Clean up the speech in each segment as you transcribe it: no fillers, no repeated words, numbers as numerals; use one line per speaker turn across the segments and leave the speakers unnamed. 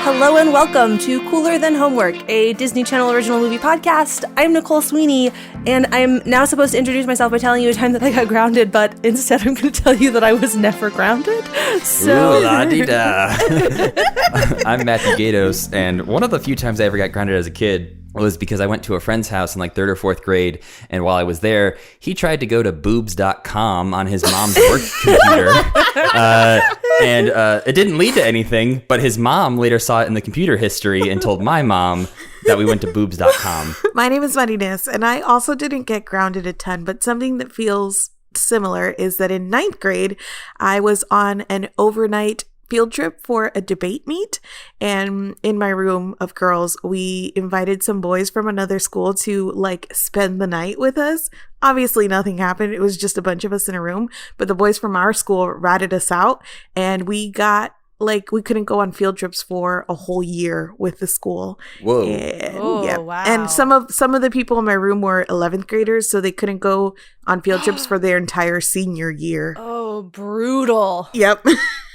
Hello and welcome to Cooler Than Homework, a Disney Channel original movie podcast. I'm Nicole Sweeney, and I'm now supposed to introduce myself by telling you a time that I got grounded, but instead I'm going to tell you that I was never grounded. So,
ooh-la-dee-da. I'm Matthew Gatos, and one of the few times I ever got grounded as a kid was because I went to a friend's house in like 3rd or 4th grade, and while I was there, he tried to go to boobs.com on his mom's work computer, and it didn't lead to anything, but his mom later saw it in the computer history and told my mom that we went to boobs.com.
My name is Marinés, and I also didn't get grounded a ton, but something that feels similar is that in 9th grade, I was on an overnight field trip for a debate meet, and in my room of girls we invited some boys from another school to like spend the night with us. Obviously nothing happened, it was just a bunch of us in a room, but the boys from our school ratted us out, and we got we couldn't go on field trips for a whole year with the school.
Whoa.
And,
oh, wow.
And some of the people in my room were 11th graders, so they couldn't go on field trips for their entire senior year.
Oh, brutal.
Yep.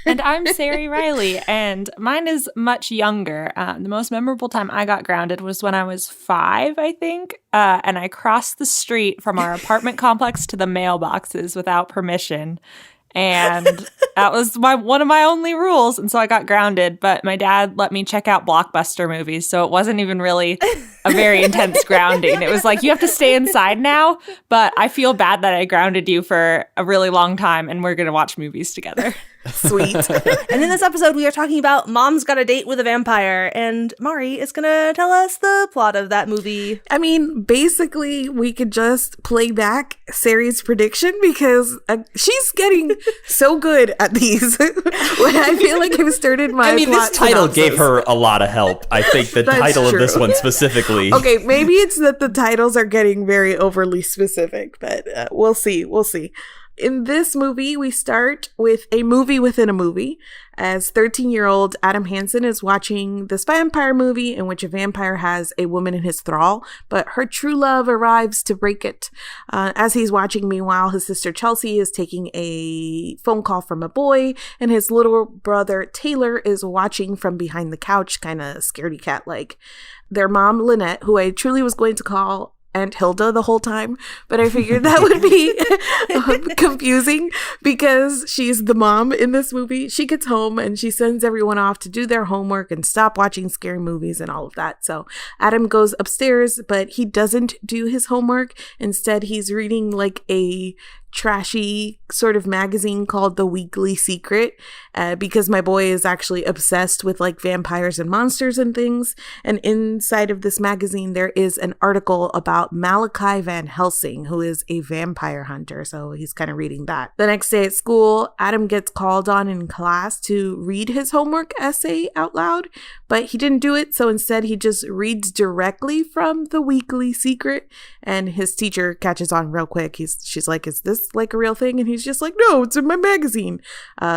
And I'm Sari Riley, and mine is much younger. The most memorable time I got grounded was when I was 5, I think, and I crossed the street from our apartment complex to the mailboxes without permission. And that was one of my only rules, and so I got grounded, but my dad let me check out Blockbuster movies, so it wasn't even really a very intense grounding. It was like, you have to stay inside now, but I feel bad that I grounded you for a really long time, and we're going to watch movies together.
Sweet.
And in this episode, we are talking about Mom's Got a Date with a Vampire, and Mari is going to tell us the plot of that movie.
I mean, basically, we could just play back Sari's prediction because she's getting so good at these. When I feel like I've started my
this title
synopsis.
gave her a lot of help. I think the title of this one specifically.
Okay, maybe it's that the titles are getting very overly specific, but we'll see. We'll see. In this movie, we start with a movie within a movie, as 13-year-old Adam Hansen is watching this vampire movie in which a vampire has a woman in his thrall, but her true love arrives to break it. As he's watching, meanwhile, his sister Chelsea is taking a phone call from a boy, and his little brother Taylor is watching from behind the couch, kind of scaredy cat-like. Their mom, Lynette, who I truly was going to call Aunt Hilda the whole time, but I figured that would be confusing because she's the mom in this movie. She gets home and she sends everyone off to do their homework and stop watching scary movies and all of that. So Adam goes upstairs, but he doesn't do his homework. Instead, he's reading like a trashy sort of magazine called The Weekly Secret, because my boy is actually obsessed with like vampires and monsters and things. And inside of this magazine, there is an article about Malachi Van Helsing, who is a vampire hunter. So he's kind of reading that. The next day at school, Adam gets called on in class to read his homework essay out loud, but he didn't do it. So instead, he just reads directly from The Weekly Secret, and his teacher catches on real quick. She's like, "Is this like a real thing?" And he's just like, "No, it's in my magazine."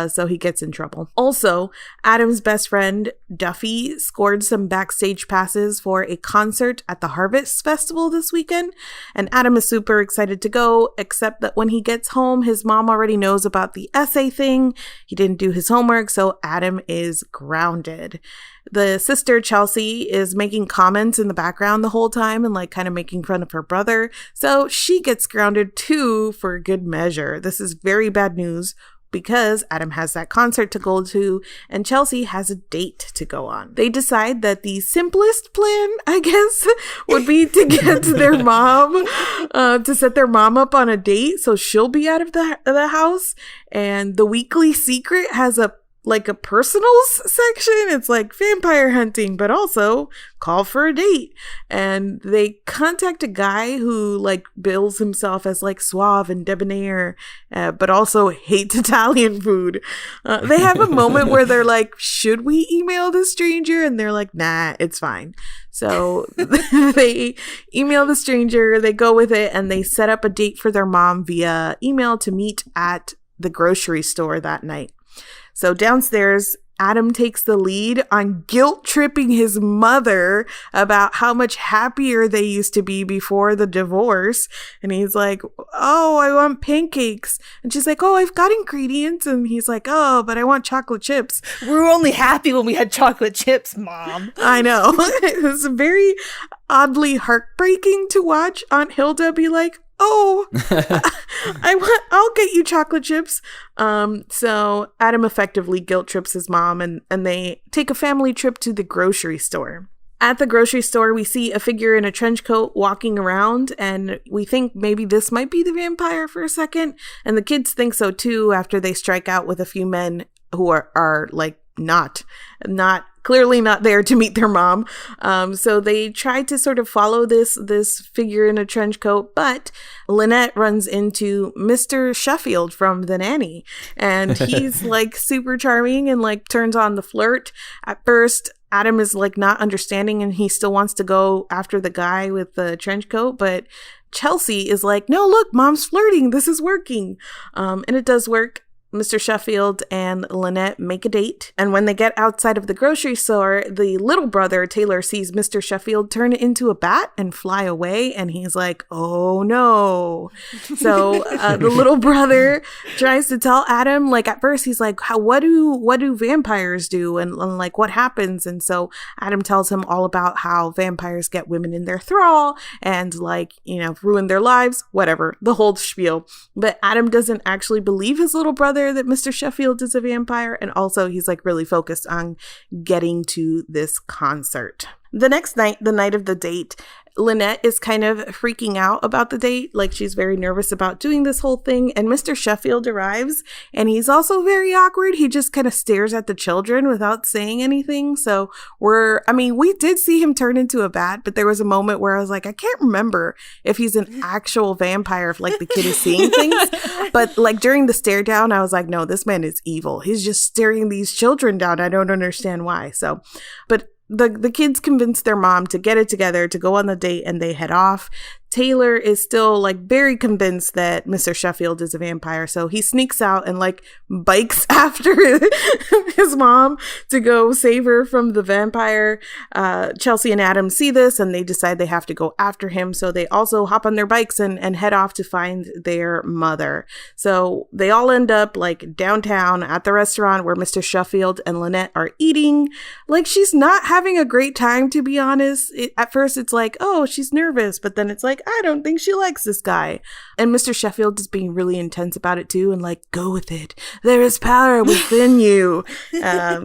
So he gets in trouble. Also, Adam's best friend Duffy scored some backstage passes for a concert at the Harvest Festival this weekend, and Adam is super excited to go, except that when he gets home, his mom already knows about the essay thing. He didn't do his homework, so Adam is grounded. The sister, Chelsea, is making comments in the background the whole time and like kind of making fun of her brother. So she gets grounded too for good measure. This is very bad news because Adam has that concert to go to and Chelsea has a date to go on. They decide that the simplest plan, I guess, would be to get their mom, to set their mom up on a date so she'll be out of the house. And The Weekly Secret has a personals section. It's like vampire hunting, but also call for a date. And they contact a guy who like bills himself as like suave and debonair, but also hates Italian food. They have a moment where they're like, should we email the stranger? And they're like, nah, it's fine. So they email the stranger, they go with it, and they set up a date for their mom via email to meet at the grocery store that night. So downstairs, Adam takes the lead on guilt tripping his mother about how much happier they used to be before the divorce. And he's like, oh, I want pancakes. And she's like, oh, I've got ingredients. And he's like, oh, but I want chocolate chips.
We were only happy when we had chocolate chips, Mom.
I know. It was very oddly heartbreaking to watch Aunt Hilda be like, oh, I'll get you chocolate chips. So Adam effectively guilt trips his mom, and they take a family trip to the grocery store. At the grocery store, we see a figure in a trench coat walking around, and we think maybe this might be the vampire for a second. And the kids think so too after they strike out with a few men who are like not clearly not there to meet their mom. So they try to sort of follow this figure in a trench coat, but Lynette runs into Mr. Sheffield from The Nanny, and he's like super charming and like turns on the flirt. At first, Adam is like not understanding, and he still wants to go after the guy with the trench coat, but Chelsea is like, no, look, Mom's flirting. This is working. And it does work. Mr. Sheffield and Lynette make a date, and when they get outside of the grocery store, the little brother, Taylor, sees Mr. Sheffield turn into a bat and fly away, and he's like, oh no. So the little brother tries to tell Adam, like at first he's like, what do vampires do, and like what happens? And so Adam tells him all about how vampires get women in their thrall and like, ruin their lives, whatever, the whole spiel. But Adam doesn't actually believe his little brother that Mr. Sheffield is a vampire, and also he's like really focused on getting to this concert. The next night, the night of the date, Lynette is kind of freaking out about the date. Like she's very nervous about doing this whole thing. And Mr. Sheffield arrives, and he's also very awkward. He just kind of stares at the children without saying anything. So we did see him turn into a bat, but there was a moment where I was like, I can't remember if he's an actual vampire, if like the kid is seeing things. But like during the stare down, I was like, no, this man is evil. He's just staring these children down. I don't understand why. So, but the kids convince their mom to get it together to go on the date, and they head off. Taylor is still like very convinced that Mr. Sheffield is a vampire, so he sneaks out and like bikes after his mom to go save her from the vampire. Chelsea and Adam see this, and they decide they have to go after him, so they also hop on their bikes and head off to find their mother. So they all end up like downtown at the restaurant where Mr. Sheffield and Lynette are eating. Like she's not having a great time, to be honest. At first it's like, oh, she's nervous, but then it's like, I don't think she likes this guy. And Mr. Sheffield is being really intense about it too, and like, go with it. There is power within you.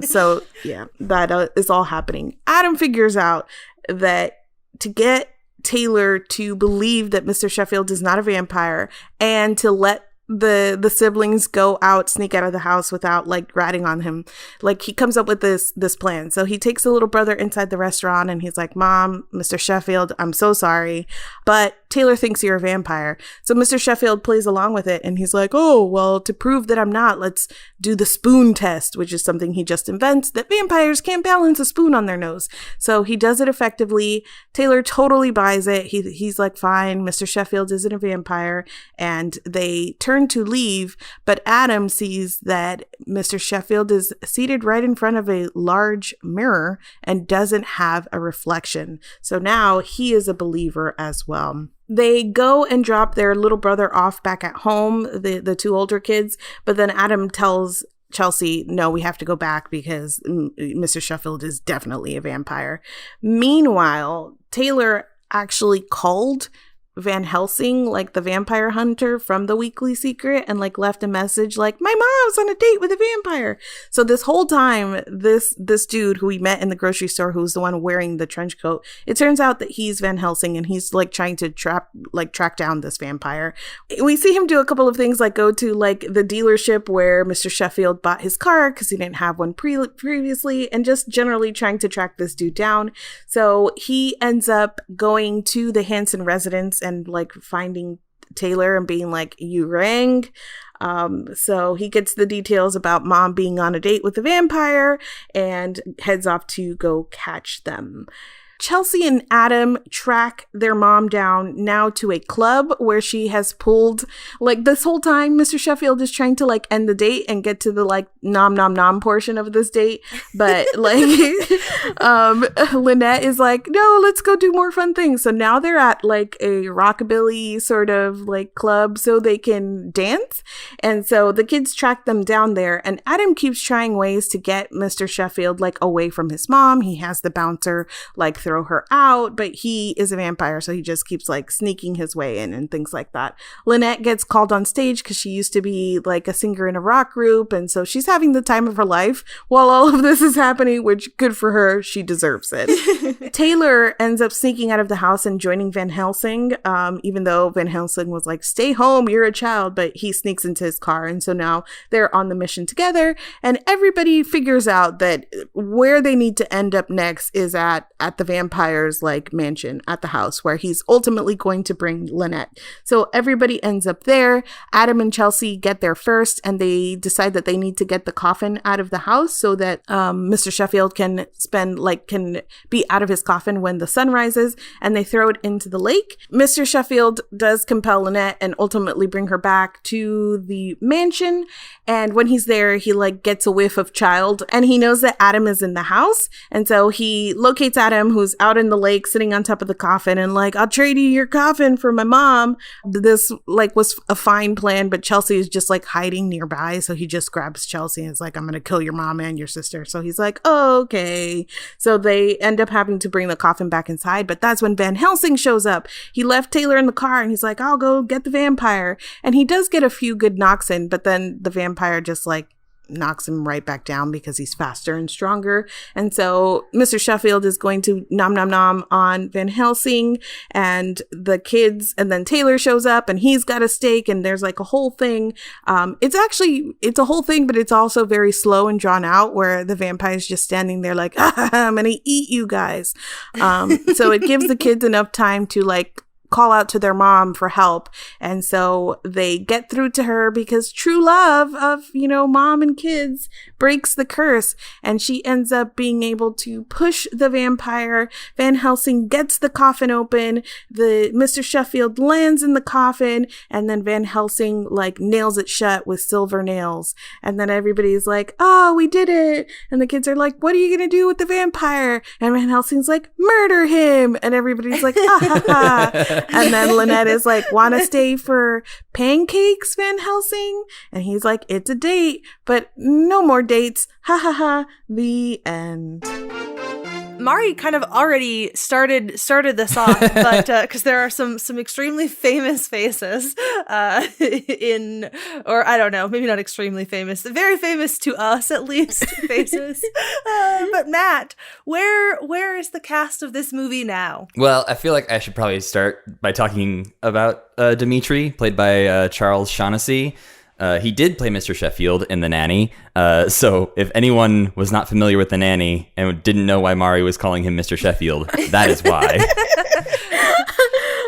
So yeah, that is all happening. Adam figures out that to get Taylor to believe that Mr. Sheffield is not a vampire and to let the siblings go out, sneak out of the house without like ratting on him. Like he comes up with this plan. So he takes the little brother inside the restaurant, and he's like, Mom, Mr. Sheffield, I'm so sorry, but Taylor thinks you're a vampire. So Mr. Sheffield plays along with it, and he's like, oh, well, to prove that I'm not, let's do the spoon test, which is something he just invents, that vampires can't balance a spoon on their nose. So he does it effectively. Taylor totally buys it. He's like, fine, Mr. Sheffield isn't a vampire, and they turn to leave, but Adam sees that Mr. Sheffield is seated right in front of a large mirror and doesn't have a reflection. So now he is a believer as well. They go and drop their little brother off back at home, the two older kids, but then Adam tells Chelsea, no, we have to go back because Mr. Sheffield is definitely a vampire. Meanwhile, Taylor actually called Van Helsing, like the vampire hunter from The Weekly Secret, and like left a message like, my mom's on a date with a vampire. So this whole time, this dude who we met in the grocery store, who's the one wearing the trench coat, it turns out that he's Van Helsing, and he's like trying to track down this vampire. We see him do a couple of things, like go to like the dealership where Mr. Sheffield bought his car because he didn't have one previously, and just generally trying to track this dude down. So he ends up going to the Hanson residence and like finding Taylor and being like, you rang. So he gets the details about Mom being on a date with the vampire and heads off to go catch them. Chelsea and Adam track their mom down now to a club where she has pulled, like, this whole time Mr. Sheffield is trying to, like, end the date and get to the, like, nom nom nom portion of this date. But, like, Lynette is like, no, let's go do more fun things. So now they're at, like, a rockabilly sort of, like, club so they can dance. And so the kids track them down there, and Adam keeps trying ways to get Mr. Sheffield, like, away from his mom. He has the bouncer, like, throw her out, but he is a vampire, so he just keeps, like, sneaking his way in and things like that. Lynette gets called on stage because she used to be, like, a singer in a rock group, and so she's having the time of her life while all of this is happening, which, good for her, she deserves it. Taylor ends up sneaking out of the house and joining Van Helsing, even though Van Helsing was like, stay home, you're a child, but he sneaks into his car, and so now they're on the mission together, and everybody figures out that where they need to end up next is at the vampire's, like, mansion at the house where he's ultimately going to bring Lynette. So everybody ends up there. Adam and Chelsea get there first, and they decide that they need to get the coffin out of the house so that Mr. Sheffield can be out of his coffin when the sun rises, and they throw it into the lake. Mr. Sheffield does compel Lynette and ultimately bring her back to the mansion, and when he's there, he, like, gets a whiff of child, and he knows that Adam is in the house, and so he locates Adam, who's out in the lake sitting on top of the coffin, and, like, I'll trade you your coffin for my mom. This, like, was a fine plan, but Chelsea is just, like, hiding nearby, so he just grabs Chelsea and is like, I'm gonna kill your mom and your sister. So he's like, oh, okay. So they end up having to bring the coffin back inside, but that's when Van Helsing shows up. He left Taylor in the car, and he's like, I'll go get the vampire. And he does get a few good knocks in, but then the vampire just, like, knocks him right back down because he's faster and stronger. And so Mr. Sheffield is going to nom nom nom on Van Helsing and the kids, and then Taylor shows up and he's got a stake, and there's, like, a whole thing. It's a whole thing, but it's also very slow and drawn out where the vampire's just standing there like, I'm gonna eat you guys. So it gives the kids enough time to, like, call out to their mom for help. And so they get through to her because true love of, mom and kids breaks the curse. And she ends up being able to push the vampire. Van Helsing gets the coffin open. Mr. Sheffield lands in the coffin, and then Van Helsing, like, nails it shut with silver nails. And then everybody's like, oh, we did it. And the kids are like, what are you going to do with the vampire? And Van Helsing's like, murder him. And everybody's like, ha ha ha. And then Lynette is like, wanna stay for pancakes, Van Helsing? And he's like, it's a date, but no more dates. Ha ha ha. The end.
Mari kind of already started this off, but because there are some extremely famous faces or I don't know, maybe not extremely famous, very famous to us at least faces. But Matt, where is the cast of this movie now?
Well, I feel like I should probably start by talking about Dimitri, played by Charles Shaughnessy. He did play Mr. Sheffield in The Nanny, so if anyone was not familiar with The Nanny and didn't know why Mari was calling him Mr. Sheffield, that is why.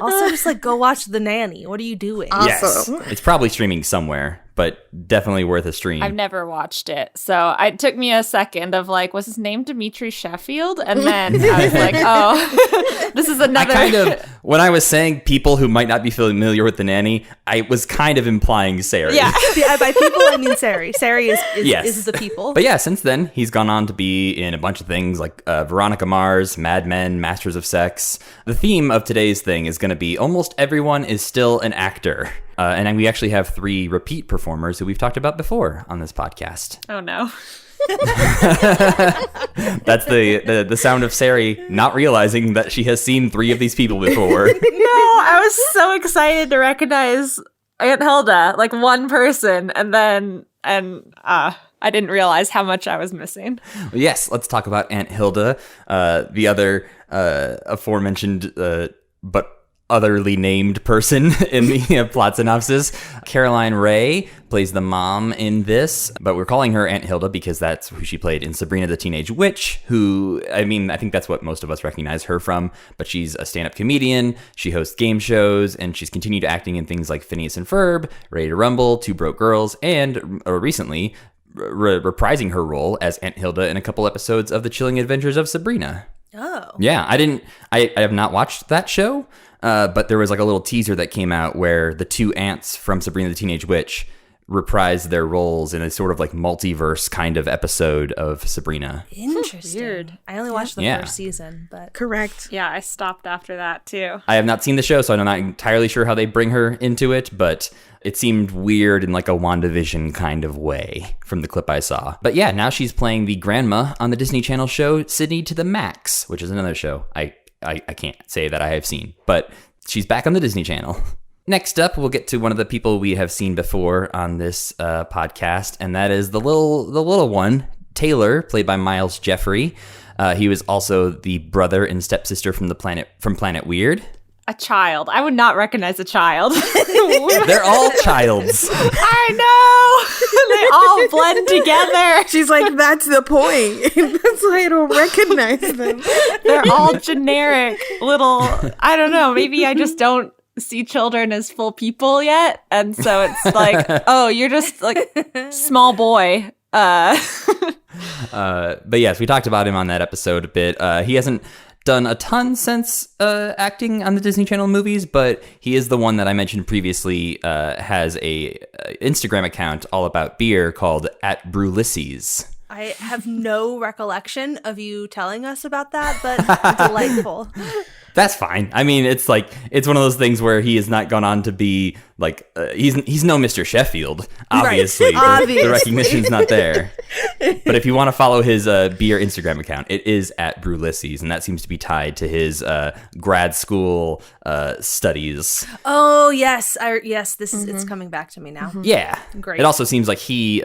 Also, just, like, go watch The Nanny. What are you doing?
Awesome.
Yes, it's probably streaming somewhere, but definitely worth a stream.
I've never watched it, so it took me a second of, like, was his name Dimitri Sheffield? And then I was like, oh, this is another...
When I was saying people who might not be familiar with The Nanny, I was kind of implying Sari.
Yeah, by people I mean Sari. Sari is the people.
But yeah, since then, he's gone on to be in a bunch of things like Veronica Mars, Mad Men, Masters of Sex. The theme of today's thing is going to be almost everyone is still an actor. And we actually have 3 repeat performers who we've talked about before on this podcast.
Oh, no.
That's the sound of Sari not realizing that she has seen 3 of these people before.
No, I was so excited to recognize Aunt Hilda, like, one person, and I didn't realize how much I was missing.
Well, yes, let's talk about Aunt Hilda, the other aforementioned but otherly named person in the plot synopsis. Caroline Rhea plays the mom in this, but we're calling her Aunt Hilda because that's who she played in Sabrina the Teenage Witch, who, I think that's what most of us recognize her from, but she's a stand-up comedian, she hosts game shows, and she's continued acting in things like Phineas and Ferb, Ready to Rumble, Two Broke Girls, and recently reprising her role as Aunt Hilda in a couple episodes of The Chilling Adventures of Sabrina.
Oh.
Yeah, I have not watched that show, but there was like a little teaser that came out where the two aunts from Sabrina the Teenage Witch reprised their roles in a sort of like multiverse kind of episode of Sabrina.
Interesting.
Weird.
I only watched the
Yeah.
first season, but
Correct.
Yeah, I stopped after that too.
I have not seen the show, so I'm not entirely sure how they bring her into it, but it seemed weird in like a WandaVision kind of way from the clip I saw. But yeah, now she's playing the grandma on the Disney Channel show Sydney to the Max, which is another show I can't say that I have seen, but she's back on the Disney Channel. Next up, we'll get to one of the people we have seen before on this podcast, and that is the little one, Taylor, played by Miles Jeffrey. He was also the brother and stepsister from Planet Weird.
A child. I would not recognize a child.
They're all childs.
I know. They all blend together.
She's like, that's the point. That's why I don't recognize them.
They're all generic little, I don't know, maybe I just don't see children as full people yet. And so it's like, oh, you're just like small boy.
But yes, we talked about him on that episode a bit. He hasn't done a ton since acting on the Disney Channel movies, but he is the one that I mentioned previously, has a Instagram account all about beer called @Brewlissies.
I have no recollection of you telling us about that, but delightful.
That's fine. I mean, it's one of those things where he has not gone on to be like, he's no Mr. Sheffield, obviously.
Right.
The recognition's not there. But if you want to follow his beer Instagram account, it is @Brewlissies, and that seems to be tied to his grad school studies.
Oh, yes. It's coming back to me now.
Yeah.
Great.
It also seems like he,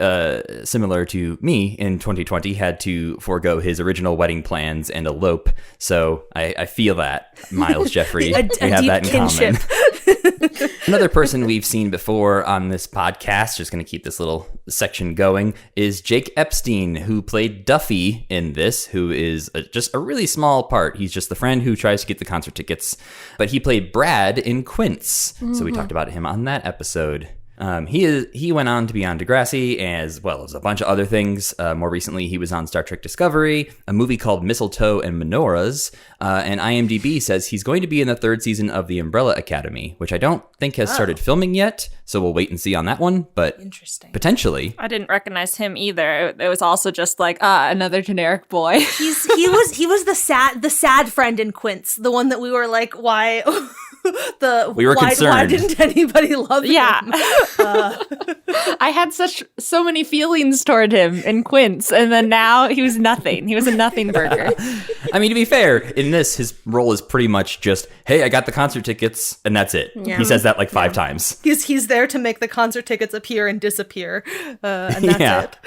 similar to me in 2020, had to forego his original wedding plans and elope. So I feel that, Miles Jeffrey.
A
we have
deep
that in
kinship.
common. Another person we've seen before on this podcast, just going to keep this little section going, is Jake Epstein, who played Duffy in this, who is just a really small part. He's just the friend who tries to get the concert tickets. But he played Brad in Quince. So we talked about him on that episode. He went on to be on Degrassi, as well as a bunch of other things. More recently, he was on Star Trek Discovery, a movie called Mistletoe and Menorahs, and IMDb says he's going to be in the 3rd season of The Umbrella Academy, which I don't think has started filming yet, so we'll wait and see on that one, but
Interesting.
Potentially.
I didn't recognize him either. It was also just like, another generic boy.
He was the sad friend in Quince, the one that we were like, why?
We were
why
concerned.
Didn't anybody love
Yeah.
him?
I had so many feelings toward him in Quince, and then now he was nothing. He was a nothing burger.
I mean, to be fair, in this, his role is pretty much just, hey, I got the concert tickets, and that's it.
Yeah.
He says that like 5 times.
He's there to make the concert tickets appear and disappear, and that's it.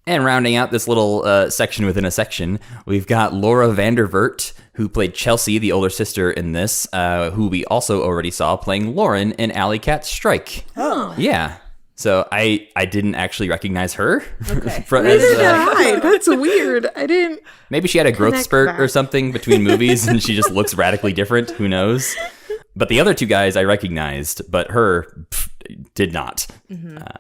And rounding out this little section within a section, we've got Laura Vandervert, who played Chelsea, the older sister in this, who we also already saw playing Lauren in Alley Cat Strike.
Oh.
Yeah. So I didn't actually recognize her.
Okay.
Neither did I. That's weird. I didn't.
Maybe she had a growth
Connect
spurt
that.
or something between movies and she just looks radically different. Who knows? But the other two guys I recognized, but her did not.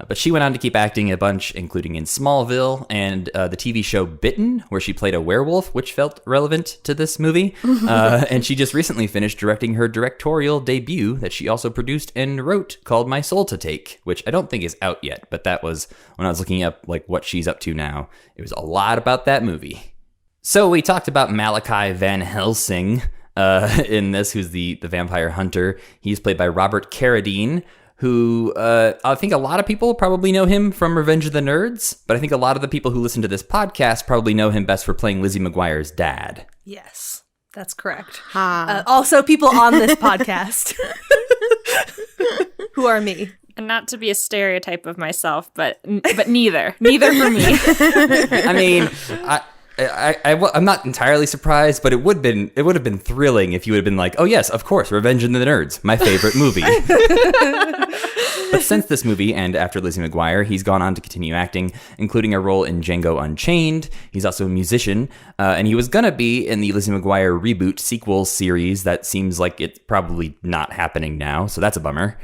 But she went on to keep acting a bunch, including in Smallville and the TV show Bitten, where she played a werewolf, which felt relevant to this movie. And she just recently finished directing her directorial debut that she also produced and wrote, called My Soul to Take, which I don't think is out yet. But that was when I was looking up like what she's up to now. It was a lot about that movie. So we talked about Malachi Van Helsing in this, who's the vampire hunter. He's played by Robert Carradine, who I think a lot of people probably know him from Revenge of the Nerds, but I think a lot of the people who listen to this podcast probably know him best for playing Lizzie McGuire's dad.
Yes, that's correct.
Ha.
Also, people on this podcast who are me.
And not to be a stereotype of myself, but neither for me.
I mean, I'm not entirely surprised, but it would have been thrilling if you would have been like, oh yes, of course, Revenge of the Nerds, my favorite movie. But since this movie and after Lizzie McGuire, he's gone on to continue acting, including a role in Django Unchained. He's also a musician, and he was gonna be in the Lizzie McGuire reboot sequel series. That seems like it's probably not happening now, so that's a bummer.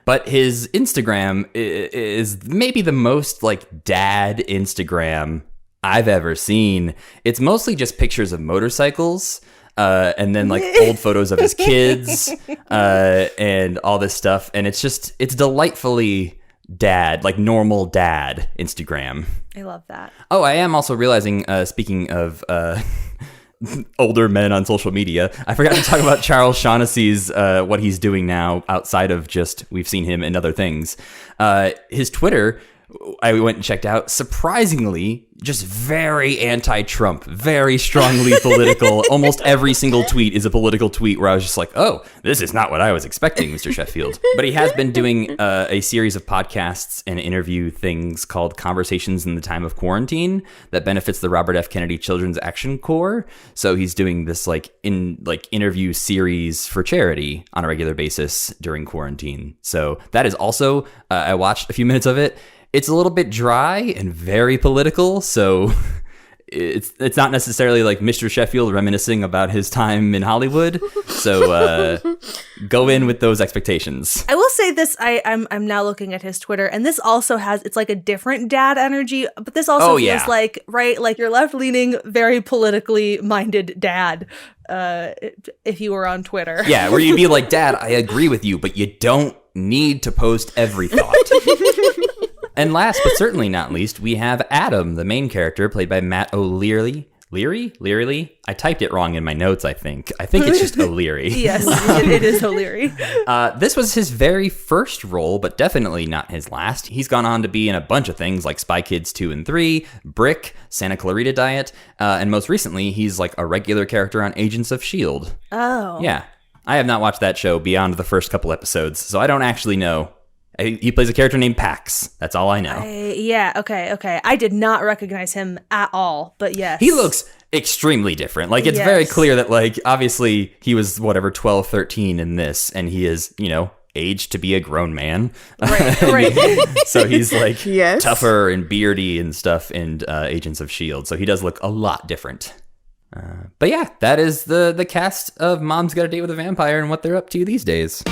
But his Instagram is maybe the most like dad Instagram I've ever seen. It's mostly just pictures of motorcycles. and then like old photos of his kids, and all this stuff. And it's delightfully dad, like normal dad Instagram.
I love that.
Oh, I am also realizing, speaking of older men on social media, I forgot to talk about Charles Shaughnessy's, what he's doing now outside of just, we've seen him in other things. His Twitter, I went and checked out, surprisingly, just very anti-Trump, very strongly political. Almost every single tweet is a political tweet where I was just like, oh, this is not what I was expecting, Mr. Sheffield. But he has been doing a series of podcasts and interview things called Conversations in the Time of Quarantine that benefits the Robert F. Kennedy Children's Action Corps. So he's doing this interview series for charity on a regular basis during quarantine. So that is also, I watched a few minutes of it. It's a little bit dry and very political, so it's not necessarily like Mr. Sheffield reminiscing about his time in Hollywood. So go in with those expectations.
I will say this, I'm now looking at his Twitter, and this also has, it's like a different dad energy, but this also feels like, right, like your left-leaning, very politically minded dad, if you were on Twitter.
Yeah, where you'd be like, Dad, I agree with you, but you don't need to post every thought. And last but certainly not least, we have Adam, the main character, played by Matt O'Leary. Leary? I typed it wrong in my notes, I think. I think it's just O'Leary.
Yes, it is O'Leary.
This was his very first role, but definitely not his last. He's gone on to be in a bunch of things like Spy Kids 2 and 3, Brick, Santa Clarita Diet, and most recently, he's like a regular character on Agents of S.H.I.E.L.D.
Oh.
Yeah. I have not watched that show beyond the first couple episodes, so I don't actually know. He plays a character named Pax. That's all I know.
Okay. I did not recognize him at all, but yes.
He looks extremely different. Like, it's very clear that, like, obviously he was, 12, 13 in this, and he is, aged to be a grown man.
Right.
So he's, like, tougher and beardy and stuff in Agents of S.H.I.E.L.D., so he does look a lot different. But yeah, that is the cast of Mom's Got a Date with a Vampire and what they're up to these days.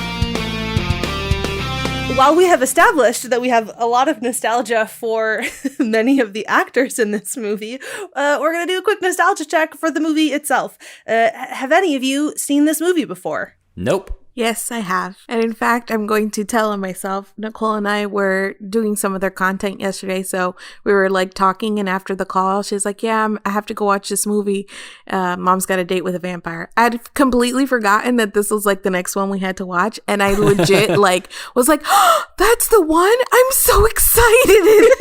While we have established that we have a lot of nostalgia for many of the actors in this movie, we're going to do a quick nostalgia check for the movie itself. Have any of you seen this movie before?
Nope.
Yes, I have. And in fact, I'm going to tell on myself. Nicole and I were doing some of their content yesterday, so we were like talking, and after the call, she's like, yeah, I have to go watch this movie. Mom's Got a Date with a Vampire. I'd completely forgotten that this was like the next one we had to watch, and I legit like was like, oh, that's the one? I'm so excited.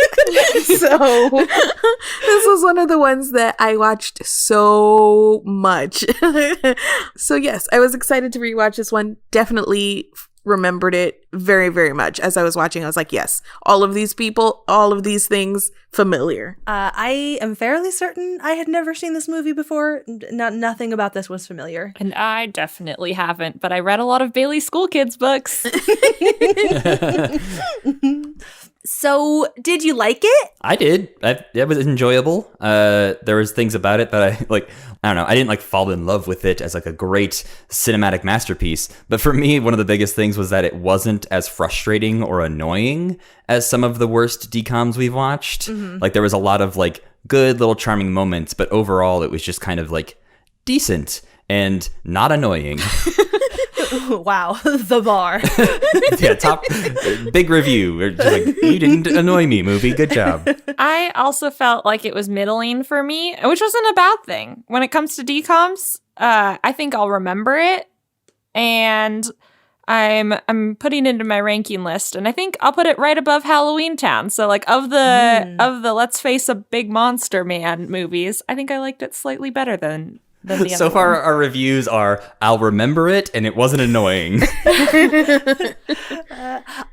So this was one of the ones that I watched so much. So yes, I was excited to rewatch this one. Definitely remembered it very, very much. As I was watching, I was like, yes, all of these people, all of these things, familiar.
I am fairly certain I had never seen this movie before. Nothing about this was familiar.
And I definitely haven't, but I read a lot of Bailey School Kids books.
So, did you like it?
I did. It was enjoyable. There was things about it that I don't know. I didn't like fall in love with it as like a great cinematic masterpiece. But for me, one of the biggest things was that it wasn't as frustrating or annoying as some of the worst DCOMs we've watched. Mm-hmm. Like there was a lot of like good little charming moments, but overall it was just kind of like decent and not annoying.
Wow, the bar.
Yeah, top big review. We're just like, you didn't annoy me, movie. Good job.
I also felt like it was middling for me, which wasn't a bad thing. When it comes to DCOMs, I think I'll remember it, and I'm putting it into my ranking list, and I think I'll put it right above Halloween Town. So like of the Let's Face a Big Monster Man movies, I think I liked it slightly better than the
so far
one.
Our reviews are I'll remember it and it wasn't annoying.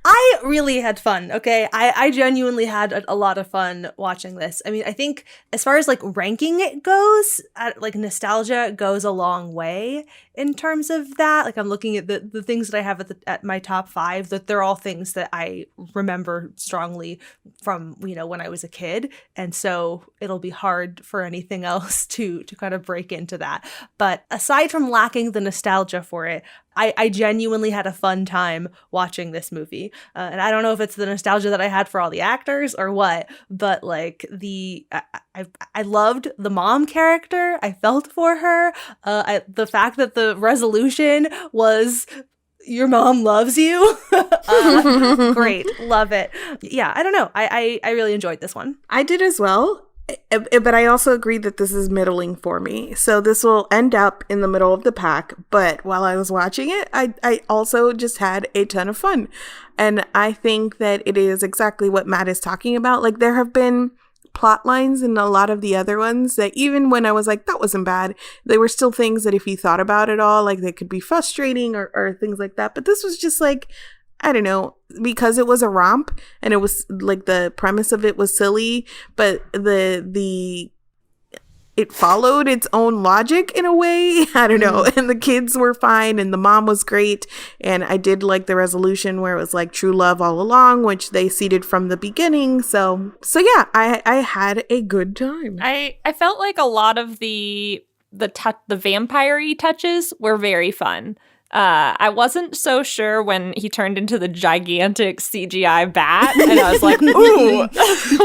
I really had fun. Okay, I genuinely had a lot of fun watching this. I mean, I think as far as like ranking it goes, like nostalgia goes a long way in terms of that. Like I'm looking at the things that I have at my top 5, that they're all things that I remember strongly from, when I was a kid. And so it'll be hard for anything else to kind of break into that. But aside from lacking the nostalgia for it, I genuinely had a fun time watching this movie. And I don't know if it's the nostalgia that I had for all the actors or what, but like I loved the mom character. I felt for her. The fact that the resolution was your mom loves you. Great. Love it. Yeah, I don't know. I really enjoyed this one.
I did as well. But I also agree that this is middling for me. So this will end up in the middle of the pack. But while I was watching it, I also just had a ton of fun. And I think that it is exactly what Matt is talking about. Like, there have been plot lines in a lot of the other ones that even when I was like, that wasn't bad, there were still things that if you thought about it all, like they could be frustrating or things like that. But this was just like, I don't know, because it was a romp and it was like the premise of it was silly, but it followed its own logic in a way. I don't know. And the kids were fine and the mom was great. And I did like the resolution where it was like true love all along, which they seeded from the beginning. So yeah, I had a good time.
I felt like a lot of the vampire-y touches were very fun. I wasn't so sure when he turned into the gigantic CGI bat, and I was like, ooh,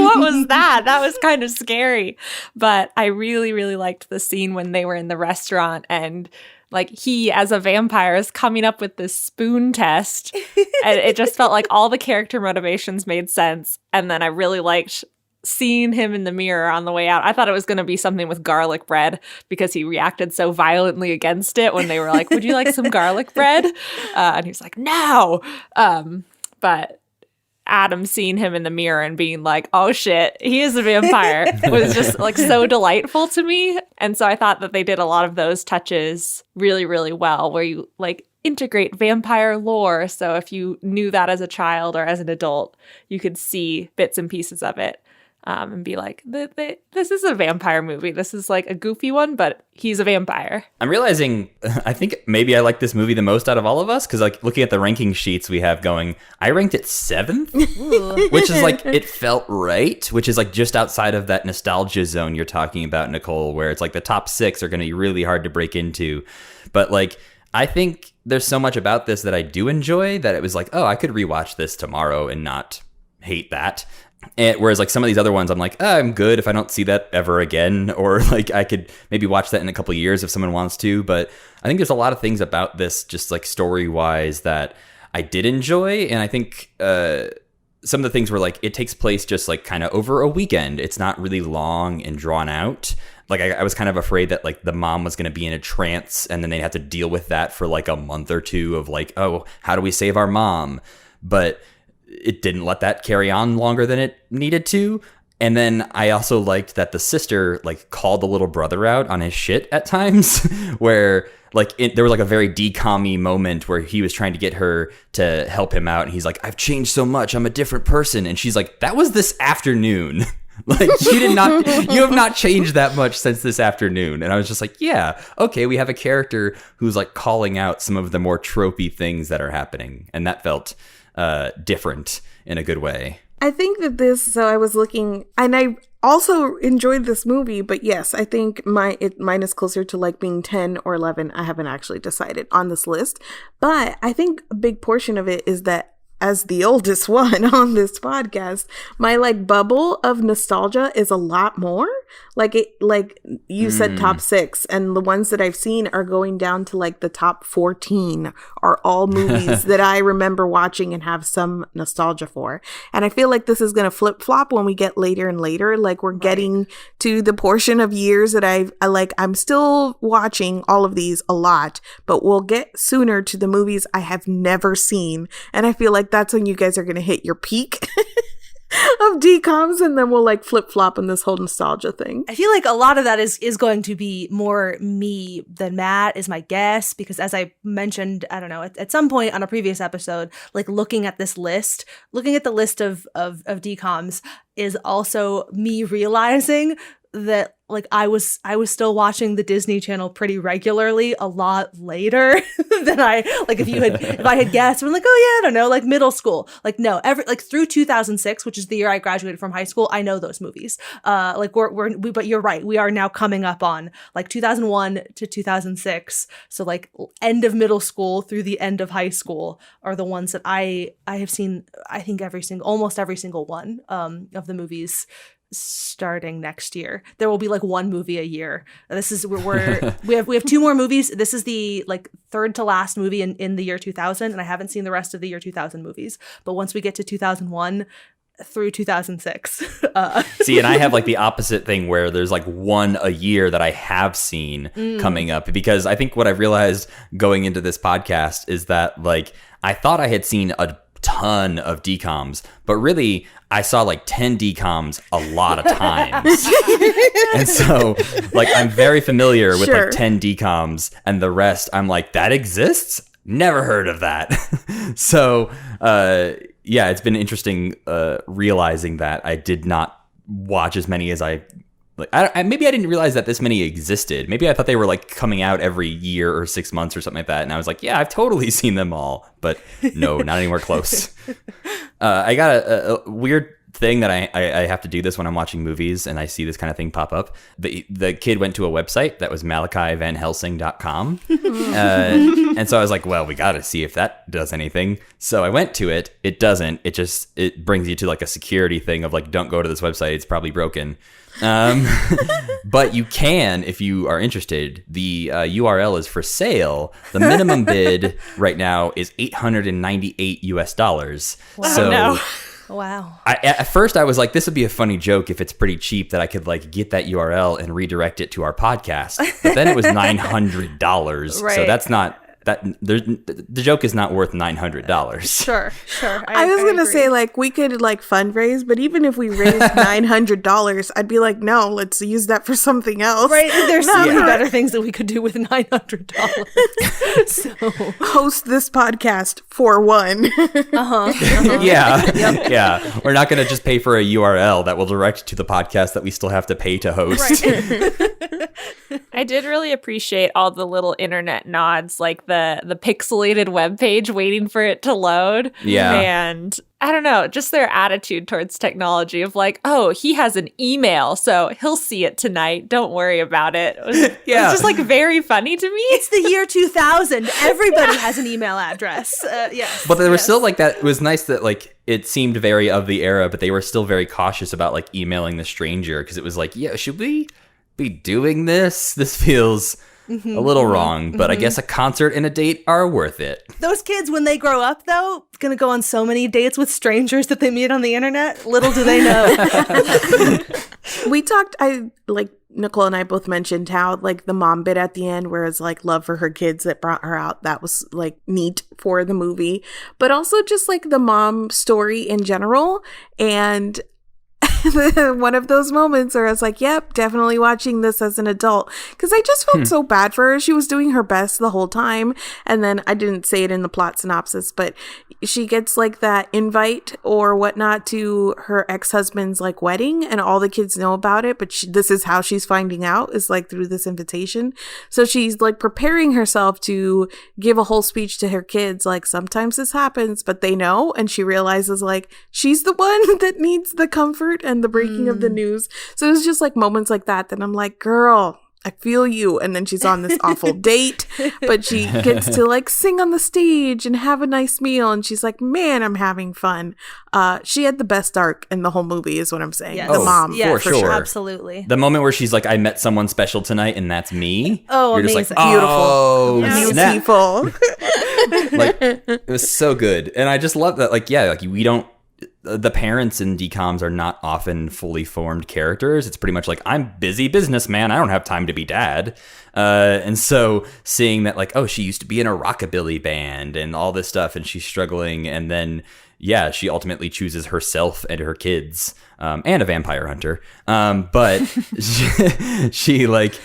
what was that? That was kind of scary. But I really, really liked the scene when they were in the restaurant, and like he, as a vampire, is coming up with this spoon test. And it just felt like all the character motivations made sense. And then I really liked seeing him in the mirror on the way out. I thought it was going to be something with garlic bread because he reacted so violently against it when they were like, would you like some garlic bread? And he was like, no. But Adam seeing him in the mirror and being like, oh shit, he is a vampire was just like so delightful to me. And so I thought that they did a lot of those touches really, really well, where you like integrate vampire lore. So if you knew that as a child or as an adult, you could see bits and pieces of it. And be like, this is a vampire movie. This is like a goofy one, but he's a vampire.
I'm realizing, I think maybe I like this movie the most out of all of us, because like looking at the ranking sheets we have going, I ranked it 7th, which is like, it felt right, which is like just outside of that nostalgia zone you're talking about, Nicole, where it's like the top 6 are going to be really hard to break into. But like, I think there's so much about this that I do enjoy that it was like, oh, I could rewatch this tomorrow and not hate that. And whereas like some of these other ones, I'm like, oh, I'm good if I don't see that ever again, or like I could maybe watch that in a couple of years if someone wants to. But I think there's a lot of things about this, just like story wise, that I did enjoy. And I think some of the things were like, it takes place just like kind of over a weekend. It's not really long and drawn out. Like I was kind of afraid that like the mom was going to be in a trance and then they'd have to deal with that for like a month or two of like, oh, how do we save our mom? But it didn't let that carry on longer than it needed to. And then I also liked that the sister like called the little brother out on his shit at times where like there was like a very decommy moment where he was trying to get her to help him out. And he's like, I've changed so much. I'm a different person. And she's like, that was this afternoon. Like you have not changed that much since this afternoon. And I was just like, yeah, okay, we have a character who's like calling out some of the more tropey things that are happening. And that felt different in a good way.
I think that so I was looking, and I also enjoyed this movie, but yes, I think mine is closer to like being 10 or 11. I haven't actually decided on this list, but I think a big portion of it is that as the oldest one on this podcast, my like bubble of nostalgia is a lot more. Like you said, top 6, and the ones that I've seen are going down to like the top 14 are all movies that I remember watching and have some nostalgia for. And I feel like this is going to flip flop when we get later and later. Like we're getting to the portion of years that I'm still watching all of these a lot, but we'll get sooner to the movies I have never seen. And I feel like that's when you guys are going to hit your peak of DComs, and then we'll like flip flop on this whole nostalgia thing.
I feel like a lot of that is going to be more me than Matt is my guess, because as I mentioned, I don't know, at some point on a previous episode, like looking at the list of DComs is also me realizing that like I was still watching the Disney Channel pretty regularly a lot later than I like if I had guessed, I'm like, oh yeah, I don't know, like middle school. Like no, through 2006, which is the year I graduated from high school, I know those movies. But you're right, we are now coming up on like 2001 to 2006. So like end of middle school through the end of high school are the ones that I have seen. I think almost every single one of the movies starting next year. There will be like one movie a year. This is we have two more movies. This is the like third to last movie in the year 2000, and I haven't seen the rest of the year 2000 movies. But once we get to 2001 through 2006.
See, and I have like the opposite thing where there's like one a year that I have seen coming up, because I think what I've realized going into this podcast is that like I thought I had seen a ton of DCOMs, but really I saw like 10 DCOMs a lot of times. And so like I'm very familiar with like 10 DCOMs, and the rest I'm like, that exists? Never heard of that. So yeah, it's been interesting realizing that I did not watch as many as I like. Maybe I didn't realize that this many existed. Maybe I thought they were like coming out every year or 6 months or something like that. And I was like, yeah, I've totally seen them all. But no, not anywhere close. I got a weird thing that I have to do this when I'm watching movies and I see this kind of thing pop up. The kid went to a website that was MalachiVanHelsing.com. And so I was like, well, we got to see if that does anything. So I went to it. It doesn't. It brings you to like a security thing of like, don't go to this website. It's probably broken. But you can, if you are interested. The URL is for sale. The minimum bid right now is $898.
Wow.
So
no.
Wow.
At first I was like, this would be a funny joke if it's pretty cheap that I could like get that URL and redirect it to our podcast. But then it was $900.
Right.
So that's not that. The joke is not worth $900.
Sure.
I was gonna
agree.
say like we could like fundraise, but even if we raised $900, I'd be like, no, let's use that for something else.
Right, there's so many
Yeah.
better things that we could do with $900. So
Host this podcast for one.
Yeah. Yeah. We're not going to just pay for a URL that will direct to the podcast that we still have to pay to host.
right.
I did really appreciate all the little internet nods, like the pixelated web page waiting for it to load.
Yeah.
And I don't know, just their attitude towards technology of like, oh, he has an email, so he'll see it tonight. Don't worry about it. It was just like very funny to me.
It's the year 2000. Everybody has an email address. Yes.
But they were still like that. It was nice that like it seemed very of the era, but they were still very cautious about like emailing the stranger, because it was like, yeah, should we be doing this? This feels a little wrong, but I guess a concert and a date are worth it.
Those kids, when they grow up, though, going to go on so many dates with strangers that they meet on the internet. Little do they know.
We talked, Nicole and I both mentioned how like the mom bit at the end, whereas like love for her kids that brought her out, that was like neat for the movie, but also just like the mom story in general. And one of those moments where I was like, yep, definitely watching this as an adult, because I just felt so bad for her. She was doing her best the whole time, and then I didn't say it in the plot synopsis, but she gets like that invite or whatnot to her ex-husband's like wedding, and all the kids know about it, but this is how she's finding out, is like through this invitation. So she's like preparing herself to give a whole speech to her kids, like sometimes this happens, but they know, and she realizes like she's the one that needs the comfort and the breaking of the news. So it was just like moments like that I'm like, girl, I feel you. And then she's on this awful date, but she gets to like sing on the stage and have a nice meal, and she's like, man, I'm having fun. She had the best arc in the whole movie is what I'm saying.
Yes.
The mom.
Yeah,
for sure.
Absolutely.
The moment where she's like, I met someone special tonight and that's me.
Oh,
You're
amazing.
just like, oh,
Beautiful.
snap.
Beautiful.
Like, it was so good. And I just love that. Like, yeah, like the parents in DCOMs are not often fully formed characters. It's pretty much like, I'm busy businessman. I don't have time to be dad. And so seeing that like, oh, she used to be in a rockabilly band and all this stuff, and she's struggling. And then, yeah, she ultimately chooses herself and her kids, and a vampire hunter. But she like,